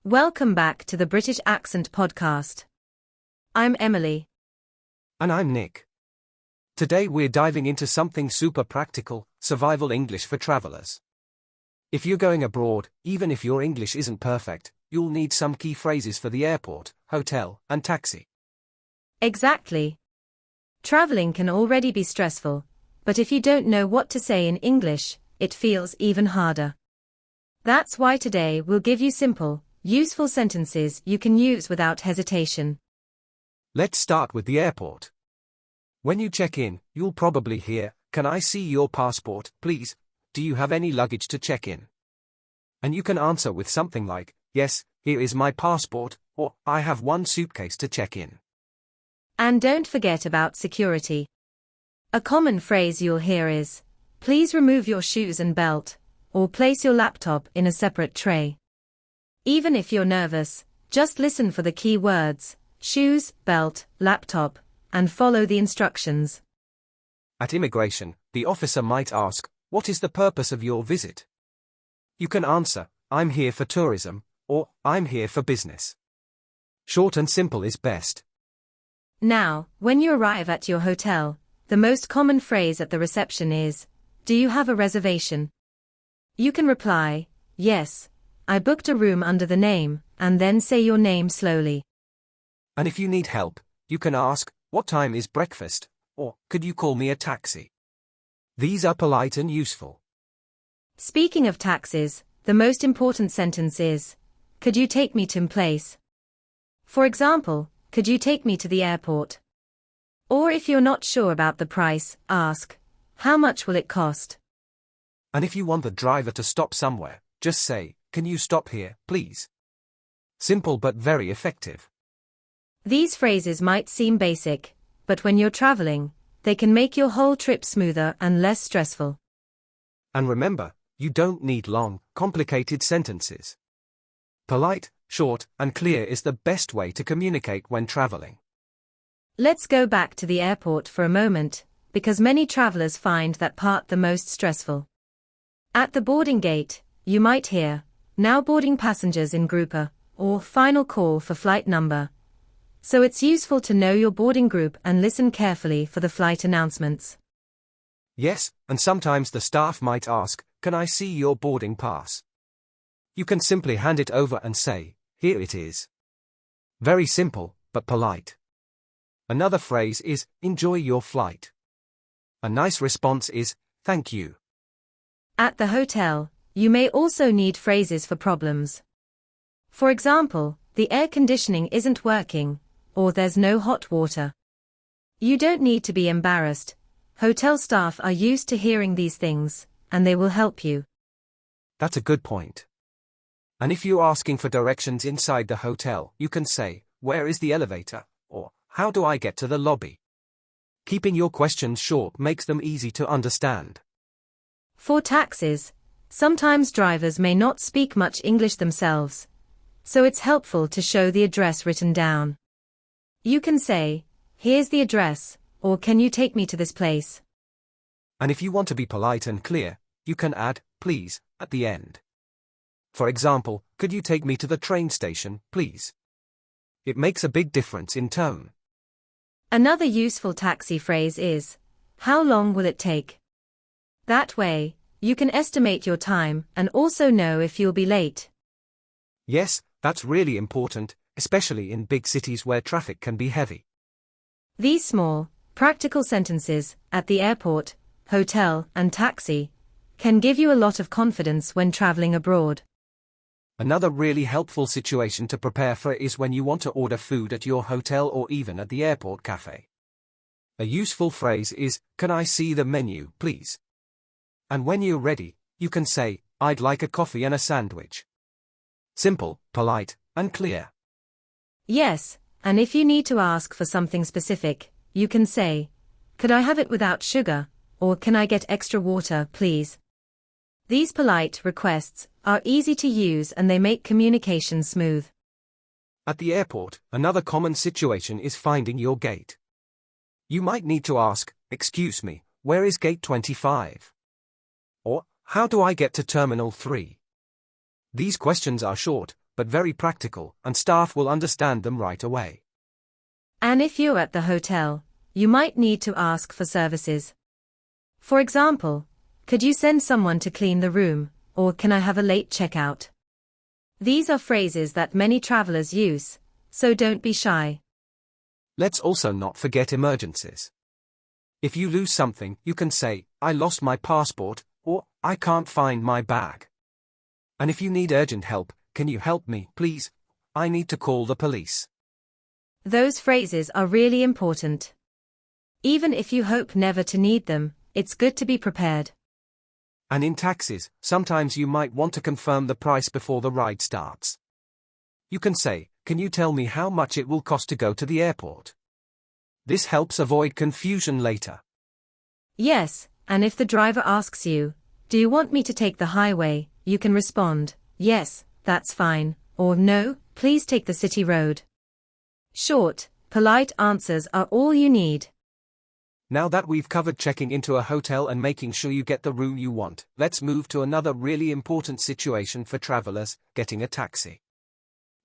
Welcome back to the British Accent Podcast. I'm Emily. And I'm Nick. Today we're diving into something super practical, survival English for travelers. If you're going abroad, even if your English isn't perfect, you'll need some key phrases for the airport, hotel, and taxi. Exactly. Traveling can already be stressful, but if you don't know what to say in English, it feels even harder. That's why today we'll give you simple, useful sentences you can use without hesitation. Let's start with the airport. When you check in, you'll probably hear, "Can I see your passport, please? Do you have any luggage to check in?" And you can answer with something like, "Yes, here is my passport," or "I have one suitcase to check in." And don't forget about security. A common phrase you'll hear is, "Please remove your shoes and belt," or "Place your laptop in a separate tray." Even if you're nervous, just listen for the key words, shoes, belt, laptop, and follow the instructions. At immigration, the officer might ask, "What is the purpose of your visit?" You can answer, "I'm here for tourism," or "I'm here for business." Short and simple is best. Now, when you arrive at your hotel, the most common phrase at the reception is, "Do you have a reservation?" You can reply, "Yes, I booked a room under the name," and then say your name slowly. And if you need help, you can ask, "What time is breakfast?" or "Could you call me a taxi?" These are polite and useful. Speaking of taxis, the most important sentence is, "Could you take me to place?" For example, "Could you take me to the airport?" Or if you're not sure about the price, ask, "How much will it cost?" And if you want the driver to stop somewhere, just say, "Can you stop here, please?" Simple but very effective. These phrases might seem basic, but when you're traveling, they can make your whole trip smoother and less stressful. And remember, you don't need long, complicated sentences. Polite, short, and clear is the best way to communicate when traveling. Let's go back to the airport for a moment, because many travelers find that part the most stressful. At the boarding gate, you might hear, "Now boarding passengers in group A," or "Final call for flight number." So it's useful to know your boarding group and listen carefully for the flight announcements. Yes, and sometimes the staff might ask, "Can I see your boarding pass?" You can simply hand it over and say, "Here it is." Very simple, but polite. Another phrase is, "Enjoy your flight." A nice response is, "Thank you." At the hotel, you may also need phrases for problems. For example, "The air conditioning isn't working," or "There's no hot water." You don't need to be embarrassed. Hotel staff are used to hearing these things, and they will help you. That's a good point. And if you're asking for directions inside the hotel, you can say, "Where is the elevator?" or "How do I get to the lobby?" Keeping your questions short makes them easy to understand. For taxis, sometimes drivers may not speak much English themselves, so it's helpful to show the address written down. You can say, "Here's the address," or "Can you take me to this place?" And if you want to be polite and clear, you can add, "Please," at the end. For example, "Could you take me to the train station, please?" It makes a big difference in tone. Another useful taxi phrase is, "How long will it take?" That way, you can estimate your time and also know if you'll be late. Yes, that's really important, especially in big cities where traffic can be heavy. These small, practical sentences, at the airport, hotel, and taxi, can give you a lot of confidence when traveling abroad. Another really helpful situation to prepare for is when you want to order food at your hotel or even at the airport cafe. A useful phrase is, "Can I see the menu, please?" And when you're ready, you can say, "I'd like a coffee and a sandwich." Simple, polite, and clear. Yes, and if you need to ask for something specific, you can say, "Could I have it without sugar?" or "Can I get extra water, please?" These polite requests are easy to use and they make communication smooth. At the airport, another common situation is finding your gate. You might need to ask, "Excuse me, where is gate 25?" Or, "How do I get to Terminal 3?" These questions are short, but very practical, and staff will understand them right away. And if you're at the hotel, you might need to ask for services. For example, could you send someone to clean the room, or can I have a late checkout? These are phrases that many travelers use, so don't be shy. Let's also not forget emergencies. If you lose something, you can say, I lost my passport, or I can't find my bag. And if you need urgent help, can you help me, please? I need to call the police. Those phrases are really important. Even if you hope never to need them, it's good to be prepared. And in taxis, sometimes you might want to confirm the price before the ride starts. You can say, can you tell me how much it will cost to go to the airport? This helps avoid confusion later. Yes, and if the driver asks you, do you want me to take the highway, you can respond, yes, that's fine, or no, please take the city road. Short, polite answers are all you need. Now that we've covered checking into a hotel and making sure you get the room you want, let's move to another really important situation for travelers, getting a taxi.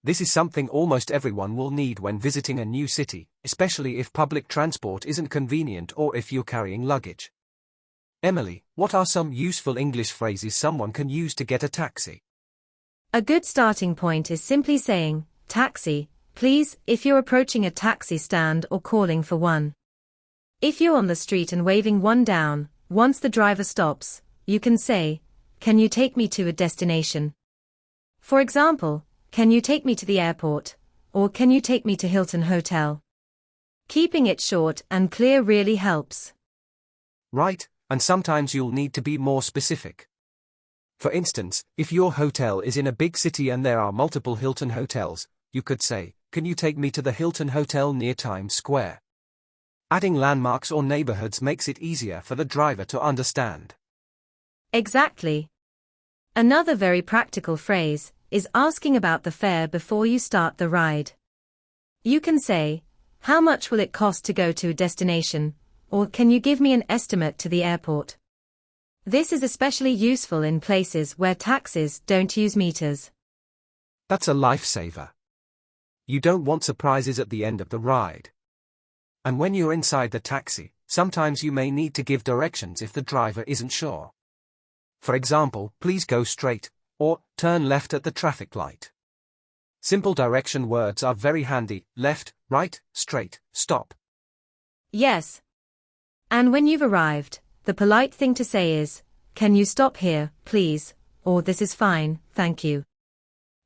This is something almost everyone will need when visiting a new city, especially if public transport isn't convenient or if you're carrying luggage. Emily, what are some useful English phrases someone can use to get a taxi? A good starting point is simply saying, taxi, please, if you're approaching a taxi stand or calling for one. If you're on the street and waving one down, once the driver stops, you can say, can you take me to a destination? For example, can you take me to the airport? Or can you take me to Hilton Hotel? Keeping it short and clear really helps. Right, and sometimes you'll need to be more specific. For instance, if your hotel is in a big city and there are multiple Hilton hotels, you could say, can you take me to the Hilton Hotel near Times Square? Adding landmarks or neighborhoods makes it easier for the driver to understand. Exactly. Another very practical phrase is asking about the fare before you start the ride. You can say, how much will it cost to go to a destination, or can you give me an estimate to the airport? This is especially useful in places where taxis don't use meters. That's a lifesaver. You don't want surprises at the end of the ride. And when you're inside the taxi, sometimes you may need to give directions if the driver isn't sure. For example, please go straight, or turn left at the traffic light. Simple direction words are very handy: left, right, straight, stop. Yes. And when you've arrived, the polite thing to say is, can you stop here, please, or this is fine, thank you.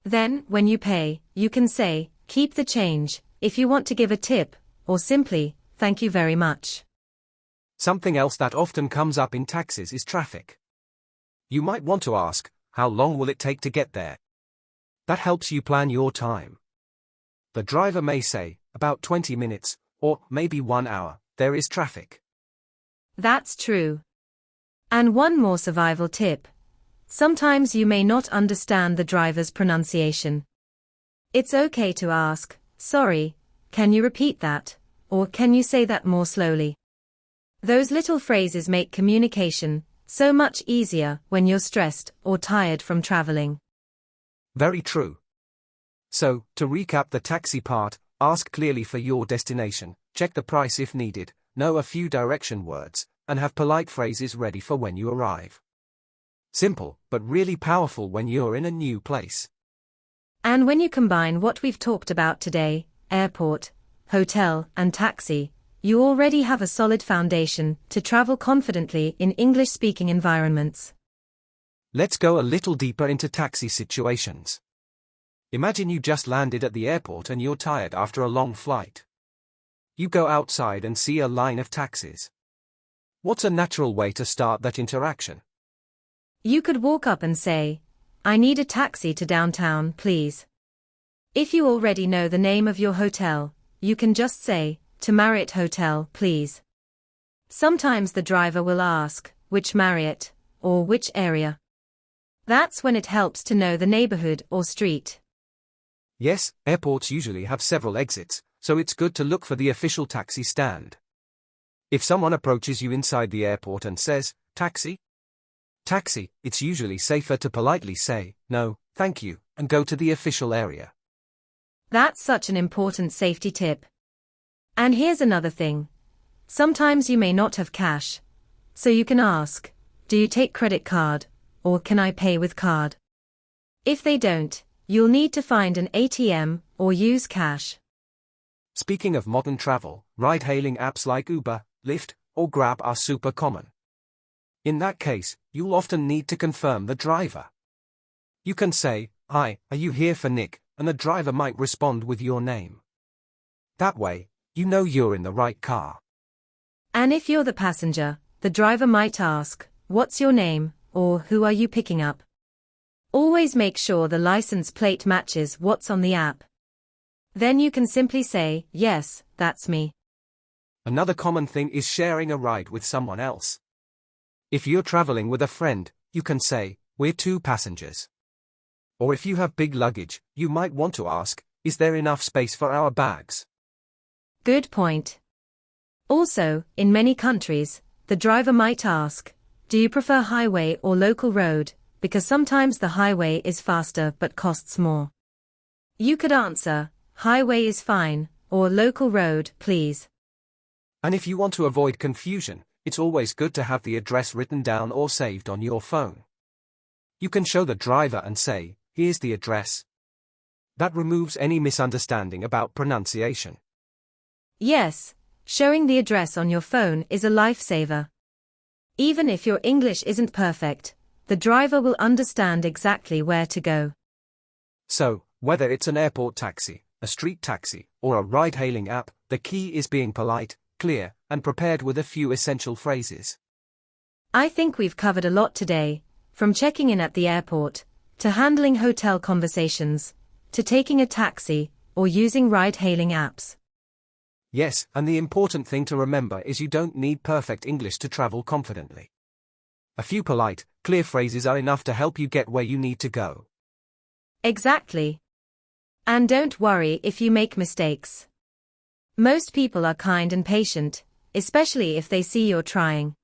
Then, when you pay, you can say, keep the change, if you want to give a tip, or simply, thank you very much. Something else that often comes up in taxis is traffic. You might want to ask, how long will it take to get there? That helps you plan your time. The driver may say, about 20 minutes, or maybe 1 hour, there is traffic. That's true. And one more survival tip. Sometimes you may not understand the driver's pronunciation. It's okay to ask, sorry, can you repeat that? Or can you say that more slowly? Those little phrases make communication so much easier when you're stressed or tired from traveling. Very true. So, to recap the taxi part, ask clearly for your destination, check the price if needed, know a few direction words, and have polite phrases ready for when you arrive. Simple, but really powerful when you're in a new place. And when you combine what we've talked about today, airport, hotel, and taxi, you already have a solid foundation to travel confidently in English-speaking environments. Let's go a little deeper into taxi situations. Imagine you just landed at the airport and you're tired after a long flight. You go outside and see a line of taxis. What's a natural way to start that interaction? You could walk up and say, I need a taxi to downtown, please. If you already know the name of your hotel, you can just say, to Marriott Hotel, please. Sometimes the driver will ask, which Marriott, or which area. That's when it helps to know the neighborhood or street. Yes, airports usually have several exits, so it's good to look for the official taxi stand. If someone approaches you inside the airport and says, taxi? Taxi, it's usually safer to politely say, no, thank you, and go to the official area. That's such an important safety tip. And here's another thing. Sometimes you may not have cash. So you can ask, do you take credit card, or can I pay with card? If they don't, you'll need to find an ATM or use cash. Speaking of modern travel, ride-hailing apps like Uber, Lyft, or Grab are super common. In that case, you'll often need to confirm the driver. You can say, "Hi, are you here for Nick?" and the driver might respond with your name. That way, you know you're in the right car. And if you're the passenger, the driver might ask, "What's your name?" or "Who are you picking up?" Always make sure the license plate matches what's on the app. Then you can simply say, "Yes, that's me." Another common thing is sharing a ride with someone else. If you're traveling with a friend, you can say, "We're two passengers." Or if you have big luggage, you might want to ask, "Is there enough space for our bags?" Good point. Also, in many countries, the driver might ask, "Do you prefer highway or local road?" because sometimes the highway is faster but costs more. You could answer, "Highway is fine," or "Local road, please." And if you want to avoid confusion, it's always good to have the address written down or saved on your phone. You can show the driver and say, "Here's the address." That removes any misunderstanding about pronunciation. Yes, showing the address on your phone is a lifesaver. Even if your English isn't perfect, the driver will understand exactly where to go. So, whether it's an airport taxi, a street taxi, or a ride-hailing app, the key is being polite, clear, and prepared with a few essential phrases. I think we've covered a lot today, from checking in at the airport, to handling hotel conversations, to taking a taxi, or using ride-hailing apps. Yes, and the important thing to remember is you don't need perfect English to travel confidently. A few polite, clear phrases are enough to help you get where you need to go. Exactly. And don't worry if you make mistakes. Most people are kind and patient, especially if they see you're trying.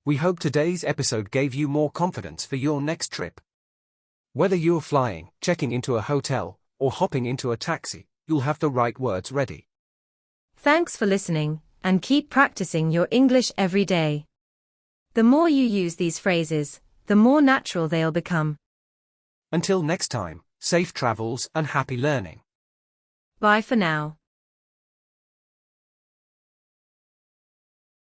We hope today's episode gave you more confidence for your next trip. Whether you're flying, checking into a hotel, or hopping into a taxi, you'll have the right words ready. Thanks for listening, and keep practicing your English every day. The more you use these phrases, the more natural they'll become. Until next time, safe travels and happy learning. Bye for now.